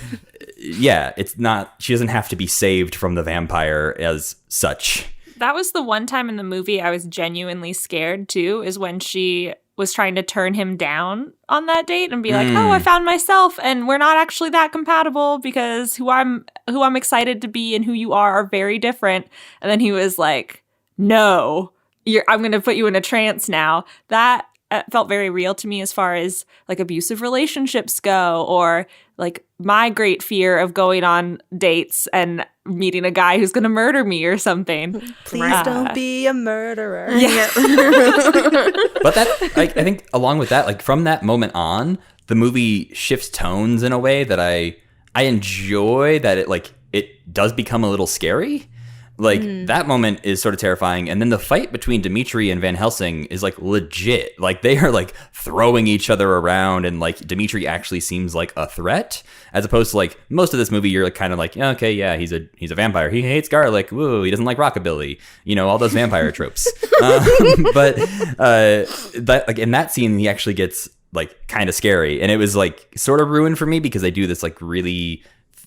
yeah, it's not, she doesn't have to be saved from the vampire as such.
That was the one time in the movie I was genuinely scared too, is when she was trying to turn him down on that date and be like, oh, I found myself and we're not actually that compatible because who I'm excited to be and who you are very different. And then he was like, no, I'm going to put you in a trance now. That felt very real to me as far as like abusive relationships go, or like my great fear of going on dates and meeting a guy who's going to murder me or something.
Please don't be a murderer.
Yeah.
But that, like, I think along with that, like from that moment on, the movie shifts tones in a way that I enjoy, that it does become a little scary. Like, that moment is sort of terrifying. And then the fight between Dimitri and Van Helsing is, like, legit. Like, they are, like, throwing each other around. And, like, Dimitri actually seems like a threat. As opposed to, like, most of this movie, you're, like, kind of like, yeah, okay, yeah, he's a vampire. He hates garlic. Woo, he doesn't like rockabilly. You know, all those vampire tropes. But like, in that scene, he actually gets, like, kind of scary. And it was, like, sort of ruined for me because they do this, like, really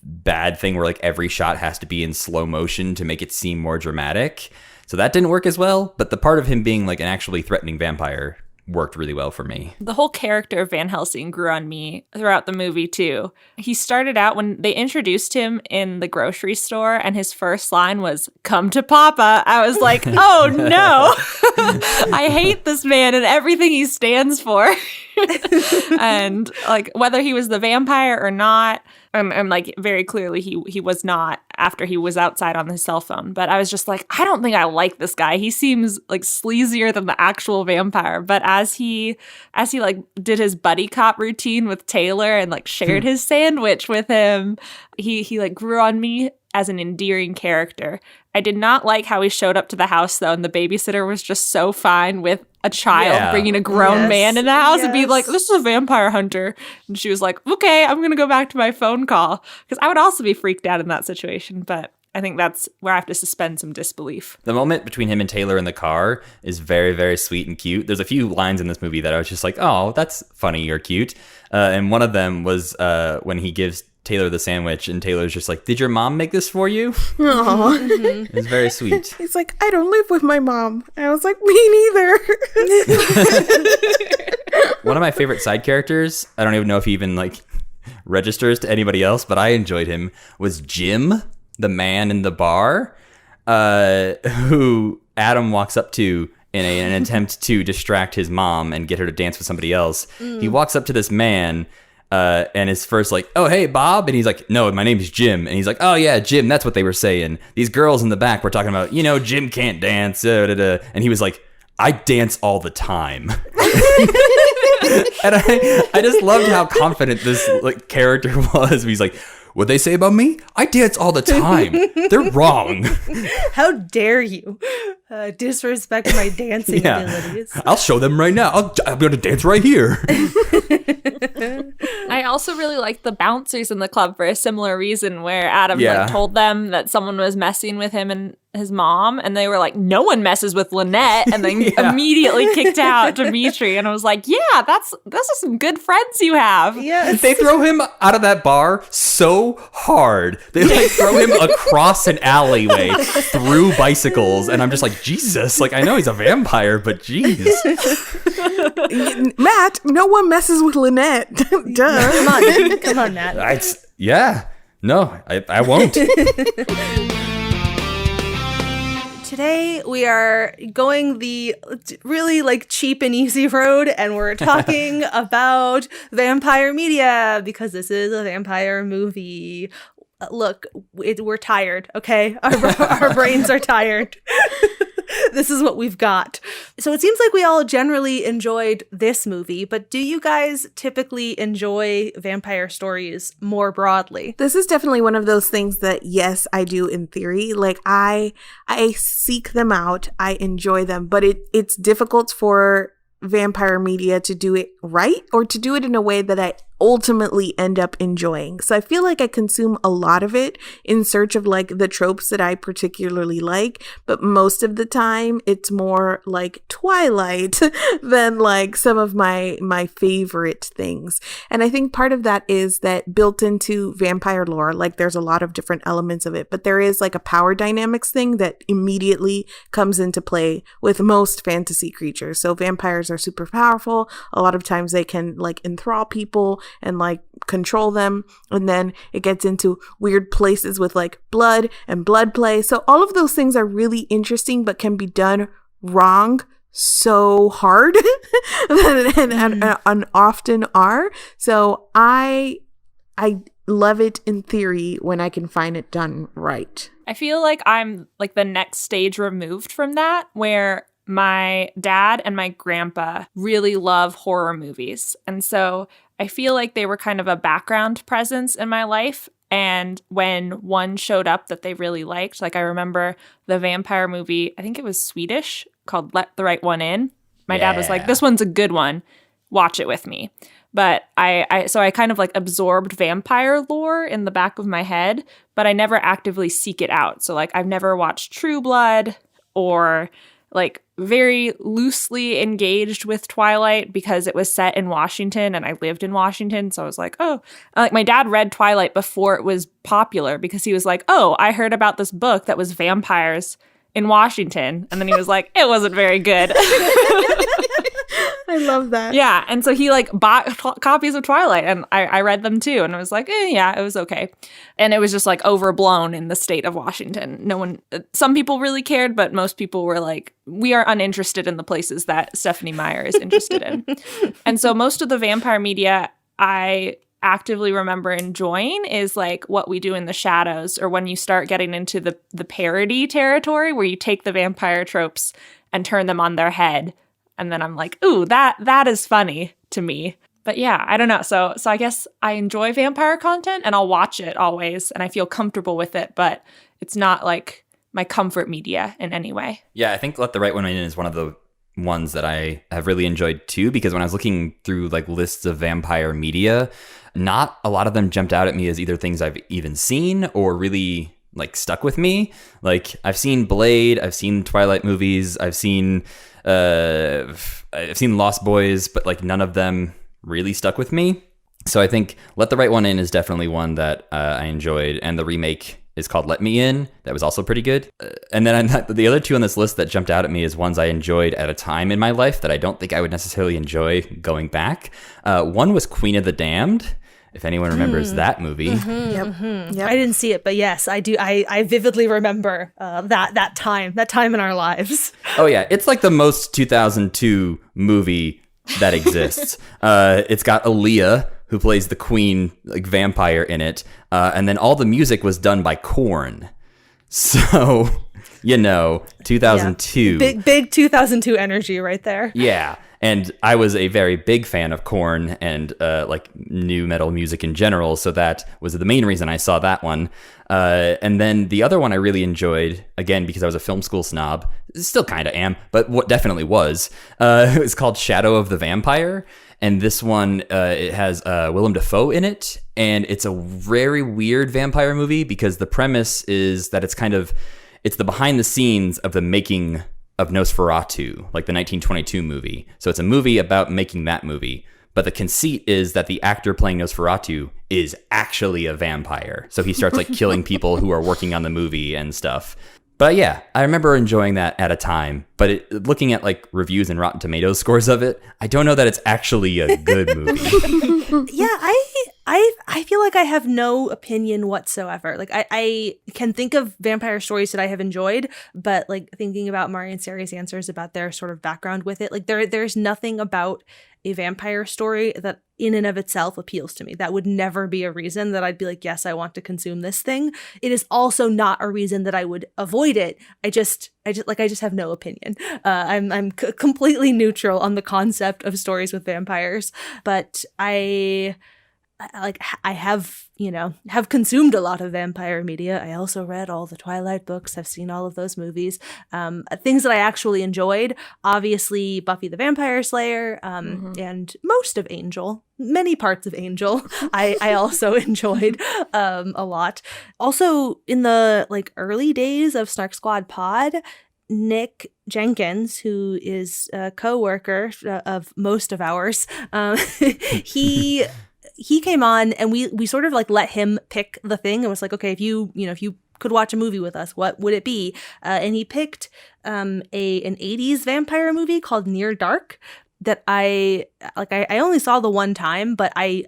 bad thing where like every shot has to be in slow motion to make it seem more dramatic. So that didn't work as well, but the part of him being like an actually threatening vampire worked really well for me.
The whole character of Van Helsing grew on me throughout the movie too. He started out when they introduced him in the grocery store and his first line was, "Come to Papa." I was like, oh no, I hate this man and everything he stands for. And like whether he was the vampire or not, and like very clearly he was not after he was outside on his cell phone. But I was just like, I don't think I like this guy. He seems like sleazier than the actual vampire. But as he like did his buddy cop routine with Taylor and like shared his sandwich with him, he like grew on me as an endearing character. I did not like how he showed up to the house though, and the babysitter was just so fine with a child bringing a grown man in the house and be like, this is a vampire hunter. And she was like, okay, I'm going to go back to my phone call. Because I would also be freaked out in that situation. But I think that's where I have to suspend some disbelief.
The moment between him and Taylor in the car is very, very sweet and cute. There's a few lines in this movie that I was just like, oh, that's funny or cute. And one of them was when he gives Taylor the sandwich and Taylor's just like, did your mom make this for you?
Aww.
It's very sweet.
He's like, I don't live with my mom. And I was like, me neither.
One of my favorite side characters, I don't even know if he even like registers to anybody else, but I enjoyed him, was Jim, the man in the bar, who Adam walks up to in an attempt to distract his mom and get her to dance with somebody else. He walks up to this man and is first like, oh, hey, Bob. And he's like, no, my name's Jim. And he's like, oh, yeah, Jim, that's what they were saying. These girls in the back were talking about, Jim can't dance. And he was like, I dance all the time. And I just loved how confident this like character was. He's like, what'd they say about me? I dance all the time. They're wrong.
How dare you disrespect my dancing abilities?
I'll show them right now. I'm going to dance right here.
I also really liked the bouncers in the club for a similar reason, where Adam like told them that someone was messing with him and his mom, and they were like, no one messes with Lynette, and then immediately kicked out Dimitri. And I was like, yeah, those are some good friends you have.
Yes.
They throw him out of that bar so hard. They like throw him across an alleyway through bicycles, and I'm just like, Jesus, like I know he's a vampire, but jeez.
Matt, no one messes with Lynette. Duh.
Come on, Matt.
No, I won't.
Today we are going the really like cheap and easy road, and we're talking about vampire media because this is a vampire movie. Look, we're tired, okay? Our brains are tired. This is what we've got. So it seems like we all generally enjoyed this movie, but do you guys typically enjoy vampire stories more broadly?
This is definitely one of those things that, yes, I do in theory. Like, I seek them out. I enjoy them, but it's difficult for vampire media to do it right, or to do it in a way that ultimately end up enjoying. So I feel like I consume a lot of it in search of like the tropes that I particularly like, but most of the time it's more like Twilight than like some of my favorite things. And I think part of that is that built into vampire lore, like there's a lot of different elements of it, but there is like a power dynamics thing that immediately comes into play with most fantasy creatures. So vampires are super powerful. A lot of times they can like enthrall people and like control them, and then it gets into weird places with like blood and blood play. So all of those things are really interesting but can be done wrong so hard and often are. So I love it in theory when I can find it done right.
I feel like I'm like the next stage removed from that, where my dad and my grandpa really love horror movies. And so I feel like they were kind of a background presence in my life. And when one showed up that they really liked, like I remember the vampire movie, I think it was Swedish, called Let the Right One In. My dad was like, this one's a good one. Watch it with me. But so I kind of like absorbed vampire lore in the back of my head, but I never actively seek it out. So like I've never watched True Blood or like very loosely engaged with Twilight because it was set in Washington and I lived in Washington. So I was like, oh, like my dad read Twilight before it was popular because he was like, oh, I heard about this book that was vampires in Washington. And then he was like, it wasn't very good.
I love that.
Yeah. And so he like bought copies of Twilight and I read them too. And I was like, yeah, it was okay. And it was just like overblown in the state of Washington. No one, some people really cared, but most people were like, we are uninterested in the places that Stephenie Meyer is interested in. And so most of the vampire media I actively remember enjoying is like What We Do in the Shadows, or when you start getting into the parody territory where you take the vampire tropes and turn them on their head. And then I'm like, ooh, that is funny to me. But yeah, I don't know. So I guess I enjoy vampire content and I'll watch it always and I feel comfortable with it, but it's not like my comfort media in any way.
Yeah, I think Let the Right One In is one of the ones that I have really enjoyed too, because when I was looking through like lists of vampire media, not a lot of them jumped out at me as either things I've even seen or really like stuck with me. Like I've seen Blade, I've seen Twilight movies, I've seen Lost Boys, but like none of them really stuck with me. So I think Let the Right One In is definitely one that I enjoyed, and the remake is called Let Me In. That was also pretty good. And then the other two on this list that jumped out at me is ones I enjoyed at a time in my life that I don't think I would necessarily enjoy going back. One was Queen of the Damned, if anyone remembers that movie.
Yep.
I didn't see it, but yes, I do. I vividly remember that time in our lives.
Oh yeah, it's like the most 2002 movie that exists. It's got Aaliyah, who plays the queen like vampire in it, and then all the music was done by Korn. So, 2002.
Yeah. Big 2002 energy right there.
Yeah. And I was a very big fan of Korn and like new metal music in general, so that was the main reason I saw that one. And then the other one I really enjoyed, again because I was a film school snob, still kind of am, but what definitely was, it was called Shadow of the Vampire. And this one, it has Willem Dafoe in it, and it's a very weird vampire movie because the premise is that it's the behind the scenes of the making of Nosferatu, like the 1922 movie. So it's a movie about making that movie. But the conceit is that the actor playing Nosferatu is actually a vampire. So he starts like killing people who are working on the movie and stuff. But yeah, I remember enjoying that at a time. But looking at like reviews and Rotten Tomatoes scores of it, I don't know that it's actually a good movie.
Yeah, I feel like I have no opinion whatsoever. Like I can think of vampire stories that I have enjoyed, but like thinking about Mari and Sari's answers about their sort of background with it, like there's nothing about a vampire story that in and of itself appeals to me. That would never be a reason that I'd be like, yes, I want to consume this thing. It is also not a reason that I would avoid it. I just have no opinion. I'm completely neutral on the concept of stories with vampires, but I I have, have consumed a lot of vampire media. I also read all the Twilight books. I've seen all of those movies. Things that I actually enjoyed, obviously Buffy the Vampire Slayer, and most of Angel, many parts of Angel, I also enjoyed a lot. Also, in the early days of SnarkSquad Pod, Nick Jenkins, who is a co-worker of most of ours, he came on and we sort of let him pick the thing and was like, okay, if you could watch a movie with us, what would it be? And he picked an 80s vampire movie called Near Dark that I only saw the one time, but I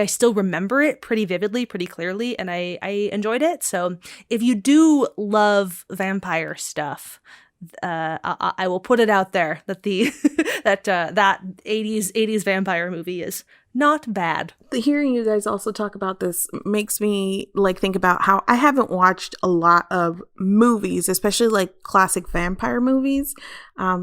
still remember it pretty vividly, pretty clearly, and I enjoyed it. So if you do love vampire stuff, I will put it out there that that 80s vampire movie is not bad.
Hearing you guys also talk about this makes me think about how I haven't watched a lot of movies, especially classic vampire movies,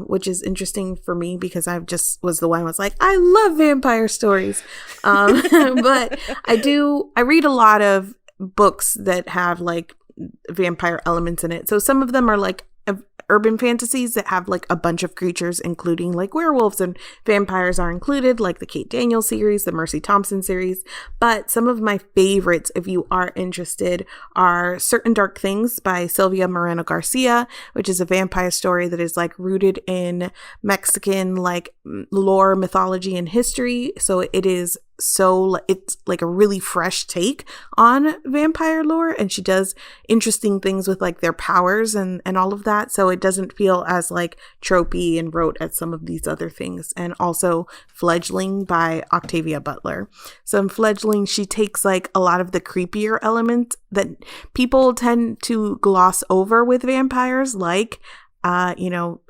which is interesting for me because I just was the one who was like, I love vampire stories. But I read a lot of books that have vampire elements in it. So some of them are urban fantasies that have a bunch of creatures, including werewolves, and vampires are included, the Kate Daniels series, the Mercy Thompson series. But some of my favorites, if you are interested, are Certain Dark Things by Sylvia Moreno Garcia, which is a vampire story that is rooted in Mexican lore, mythology, and history. So it is it's a really fresh take on vampire lore, and she does interesting things with their powers and all of that, so it doesn't feel as tropey and rote as some of these other things. And also Fledgling by Octavia Butler. So in Fledgling, she takes a lot of the creepier elements that people tend to gloss over with vampires,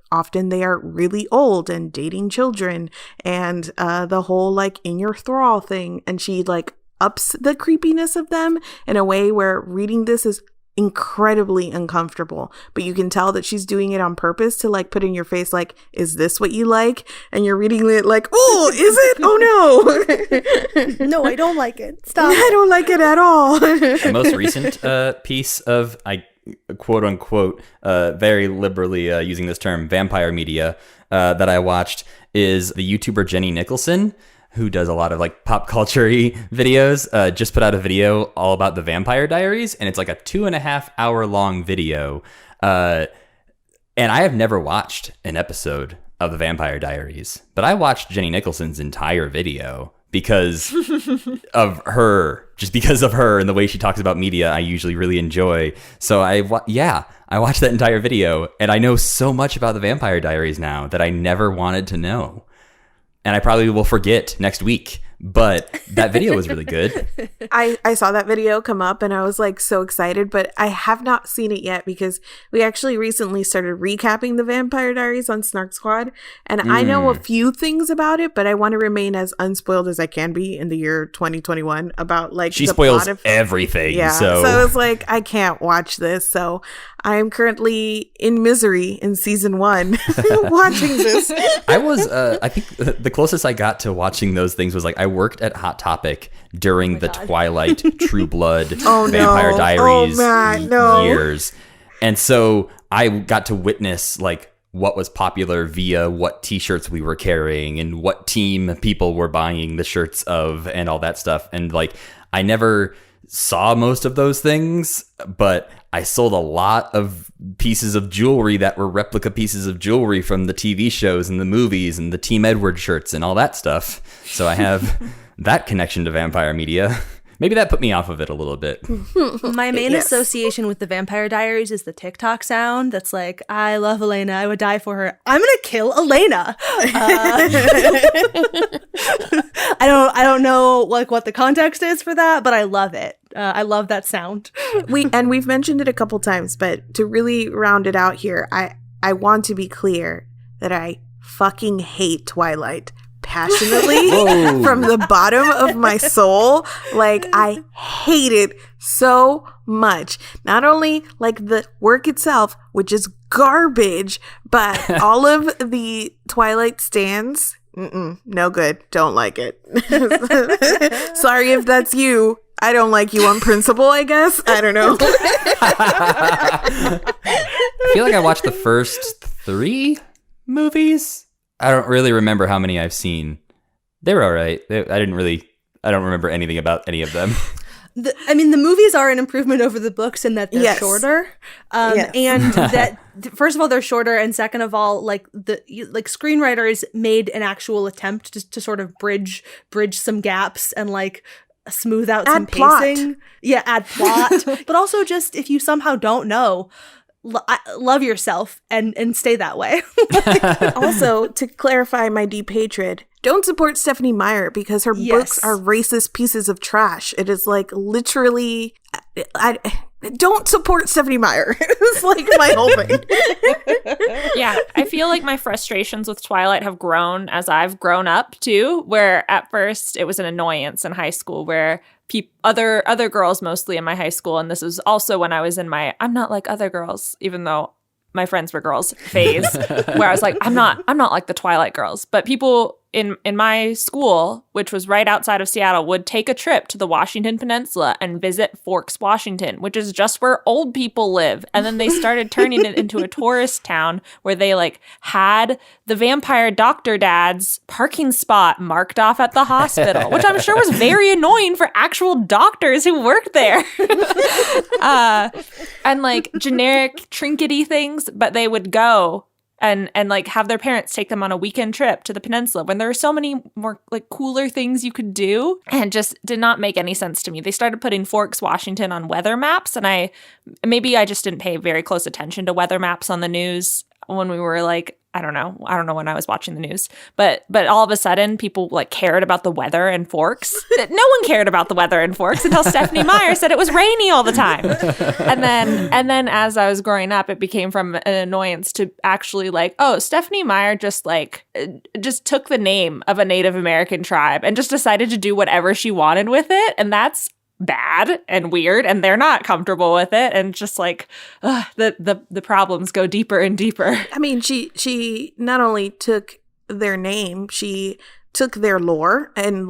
often they are really old and dating children, and the whole in your thrall thing. And she ups the creepiness of them in a way where reading this is incredibly uncomfortable, but you can tell that she's doing it on purpose to put in your face is this what you like? And you're reading it oh, is it? Oh no.
No, I don't like it. Stop.
I don't like it at all.
The most recent piece of quote unquote, very liberally using this term, vampire media that I watched is the YouTuber Jenny Nicholson, who does a lot of pop culture-y videos, just put out a video all about the Vampire Diaries, and it's a 2.5 hour long video. And I have never watched an episode of the Vampire Diaries, but I watched Jenny Nicholson's entire video because of her, and the way she talks about media, I usually really enjoy. So I watched that entire video, and I know so much about the Vampire Diaries now that I never wanted to know. And I probably will forget next week, but that video was really good.
I saw that video come up and I was so excited, but I have not seen it yet because we actually recently started recapping the Vampire Diaries on SnarkSquad, and I know a few things about it, but I want to remain as unspoiled as I can be in the year 2021 about
she
the
spoils
plot of
everything.
Yeah,
so
I was I can't watch this. So I am currently in misery in season 1 watching this.
I was, I think the closest I got to watching those things was I worked at Hot Topic during the Twilight, True Blood, Vampire Diaries years. And so I got to witness what was popular via what t-shirts we were carrying and what team people were buying the shirts of and all that stuff. And I never saw most of those things, but I sold a lot of pieces of jewelry that were replica pieces of jewelry from the TV shows and the movies and the Team Edward shirts and all that stuff. So I have that connection to vampire media. Maybe that put me off of it a little bit.
My main association with the Vampire Diaries is the TikTok sound that's I love Elena, I would die for her. I'm gonna kill Elena. I don't know what the context is for that, but I love it. I love that sound.
We've mentioned it a couple times, but to really round it out here, I want to be clear that I fucking hate Twilight passionately from the bottom of my soul. I hate it so much. Not only the work itself, which is garbage, but all of the Twilight stans No good. Don't like it. Sorry if that's you. I don't like you on principle, I guess. I don't know.
I feel like I watched the first 3 movies. I don't really remember how many I've seen. They were all right. I don't remember anything about any of them.
The movies are an improvement over the books in that they're shorter. And that, first of all, they're shorter. And second of all, screenwriters made an actual attempt to sort of bridge some gaps and smooth out some pacing.
Plot.
Yeah, add plot. But also just if you somehow don't know, love yourself and stay that way.
Also, to clarify my deep hatred, don't support Stephenie Meyer because her books are racist pieces of trash. It is literally, I don't support Stephenie Meyer. It's my whole thing.
Yeah, I feel like my frustrations with Twilight have grown as I've grown up too, where at first it was an annoyance in high school where other girls mostly in my high school, and this was also when I was in my I'm not like other girls, even though my friends were girls phase, where I was like, I'm not like the Twilight girls. But people in my school, which was right outside of Seattle, would take a trip to the Washington Peninsula and visit Forks, Washington, which is just where old people live. And then they started turning it into a tourist town where they had the vampire doctor dad's parking spot marked off at the hospital, which I'm sure was very annoying for actual doctors who worked there. And generic trinkety things, but they would go and have their parents take them on a weekend trip to the peninsula when there were so many more cooler things you could do, and just did not make any sense to me. They started putting Forks, Washington on weather maps, and I just didn't pay very close attention to weather maps on the news when we were I don't know when I was watching the news, but all of a sudden people cared about the weather in Forks. No one cared about the weather in Forks until Stephenie Meyer said it was rainy all the time. And then as I was growing up, it became from an annoyance to actually Stephenie Meyer just took the name of a Native American tribe and just decided to do whatever she wanted with it. And that's bad and weird, and they're not comfortable with it, and just the problems go deeper and deeper.
I mean, she not only took their name, she took their lore and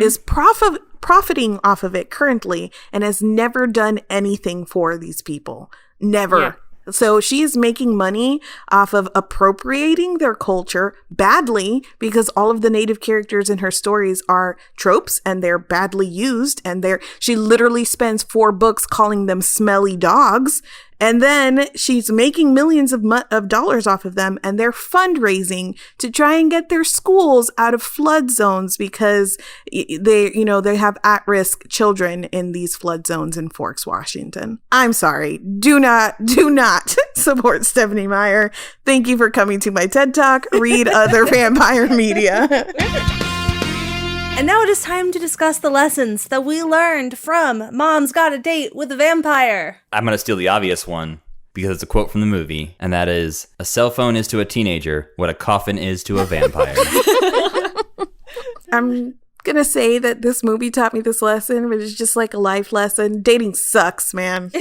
is profiting off of it currently, and has never done anything for these people. Never. Yeah. So she is making money off of appropriating their culture badly, because all of the Native characters in her stories are tropes and they're badly used, and she literally spends 4 books calling them smelly dogs. And then she's making millions of dollars off of them, and they're fundraising to try and get their schools out of flood zones because they have at-risk children in these flood zones in Forks, Washington. I'm sorry. Do not support Stephenie Meyer. Thank you for coming to my TED Talk. Read other vampire media.
And now it is time to discuss the lessons that we learned from Mom's Got a Date with a Vampire.
I'm going to steal the obvious one because it's a quote from the movie, and that is, "A cell phone is to a teenager what a coffin is to a vampire."
I'm going to say that this movie taught me this lesson, but it's just a life lesson. Dating sucks, man.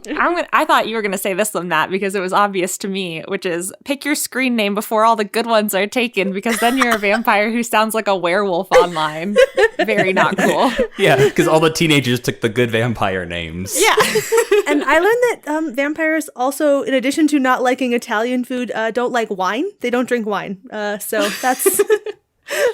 I thought you were going to say this one, Nat, because it was obvious to me, which is pick your screen name before all the good ones are taken, because then you're a vampire who sounds like a werewolf online. Very not cool.
Yeah, because all the teenagers took the good vampire names.
Yeah. And I learned that vampires also, in addition to not liking Italian food, don't like wine. They don't drink wine. So that's...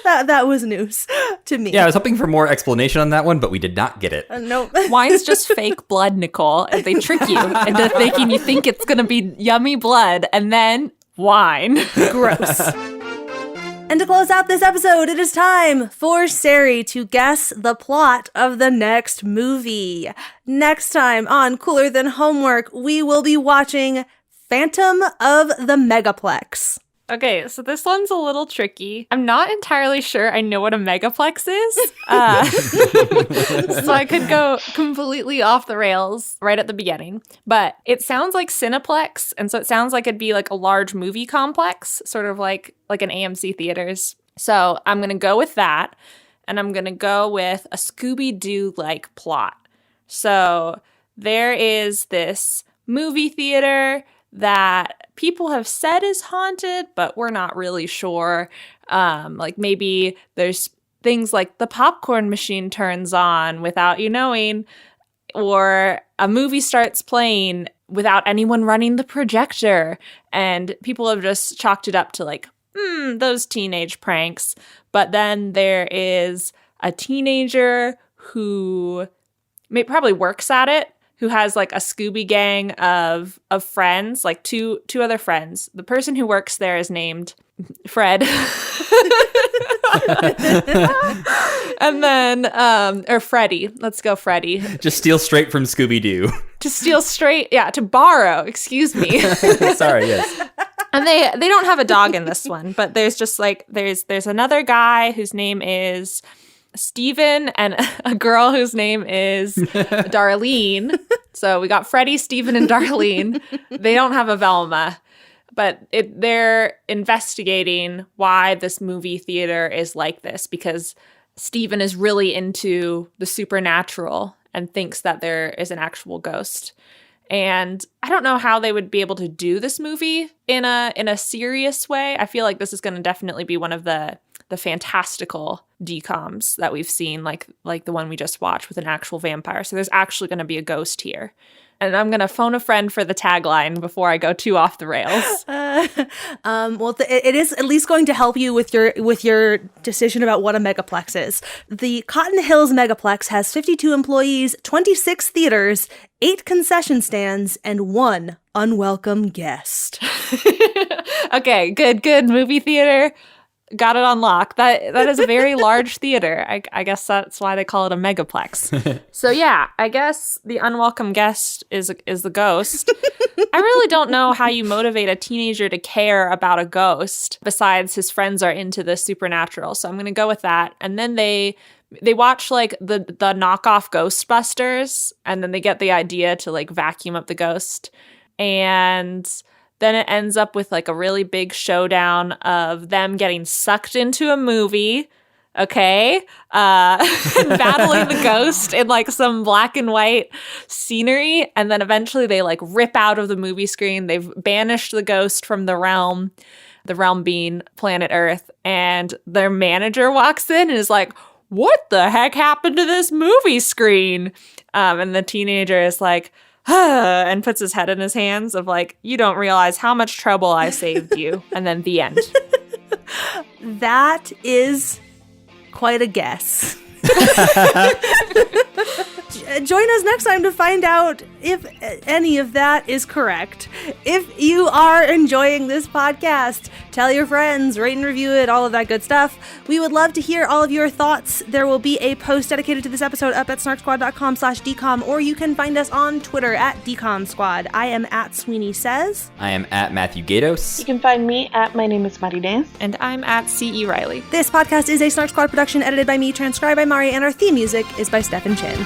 That was news to me.
Yeah, I was hoping for more explanation on that one, but we did not get it.
No.
Wine's just fake blood, Nicole. And they trick you into making you think it's going to be yummy blood, and then wine.
Gross. And to close out this episode, it is time for Sari to guess the plot of the next movie. Next time on Cooler Than Homework, we will be watching Phantom of the Megaplex.
Okay, so this one's a little tricky. I'm not entirely sure I know what a megaplex is. So I could go completely off the rails right at the beginning. But it sounds like Cineplex, and so it sounds like it'd be a large movie complex, sort of like an AMC theaters. So I'm going to go with that, and I'm going to go with a Scooby-Doo-like plot. So there is this movie theater that people have said is haunted, but we're not really sure. Like maybe there's things like the popcorn machine turns on without you knowing, or a movie starts playing without anyone running the projector, and people have just chalked it up to like, those teenage pranks. But then there is a teenager who probably works at it, who has like a Scooby gang of friends, like two other friends. The person who works there is named Fred. And then, or Freddy. Let's go Freddy.
Just steal straight from Scooby-Doo.
To borrow, excuse me.
Sorry, yes.
And they don't have a dog in this one, but there's just like, there's another guy whose name is Steven and a girl whose name is Darlene. So we got Freddie, Steven, and Darlene. They don't have a Velma, but they're investigating why this movie theater is like this, because Steven is really into the supernatural and thinks that there is an actual ghost. And I don't know how they would be able to do this movie in a serious way. I feel like this is going to definitely be one of the fantastical DCOMs that we've seen, like the one we just watched with an actual vampire. So there's actually going to be a ghost here. And I'm going to phone a friend for the tagline before I go too off the rails.
It is at least going to help you with your decision about what a megaplex is. The Cotton Hills Megaplex has 52 employees, 26 theaters, 8 concession stands, and 1 unwelcome guest.
Okay, good movie theater. Got it on lock. That is a very large theater. I guess that's why they call it a megaplex. So yeah, I guess the unwelcome guest is the ghost. I really don't know how you motivate a teenager to care about a ghost besides his friends are into the supernatural. So I'm going to go with that. And then they watch like the knockoff Ghostbusters, and then they get the idea to like vacuum up the ghost. And then it ends up with like a really big showdown of them getting sucked into a movie, okay? Battling the ghost in like some black and white scenery. And then eventually they like rip out of the movie screen. They've banished the ghost from the realm being planet Earth. And their manager walks in and is like, what the heck happened to this movie screen? And the teenager is like, and puts his head in his hands of like, you don't realize how much trouble I saved you. And then the end.
That is quite a guess. Join us next time to find out if any of that is correct. If you are enjoying this podcast, tell your friends, rate and review it, all of that good stuff. We would love to hear all of your thoughts. There will be a post dedicated to this episode up at snarksquad.com/DCOM, or you can find us on Twitter at DCOMSquad. I am at Sweeney Says.
I am at Matthew Gatos.
You can find me at My Name is Mari Dance.
And I'm at C.E. Riley.
This podcast is a Snark Squad production edited by me, transcribed by Mari, and our theme music is by Stephen Chin.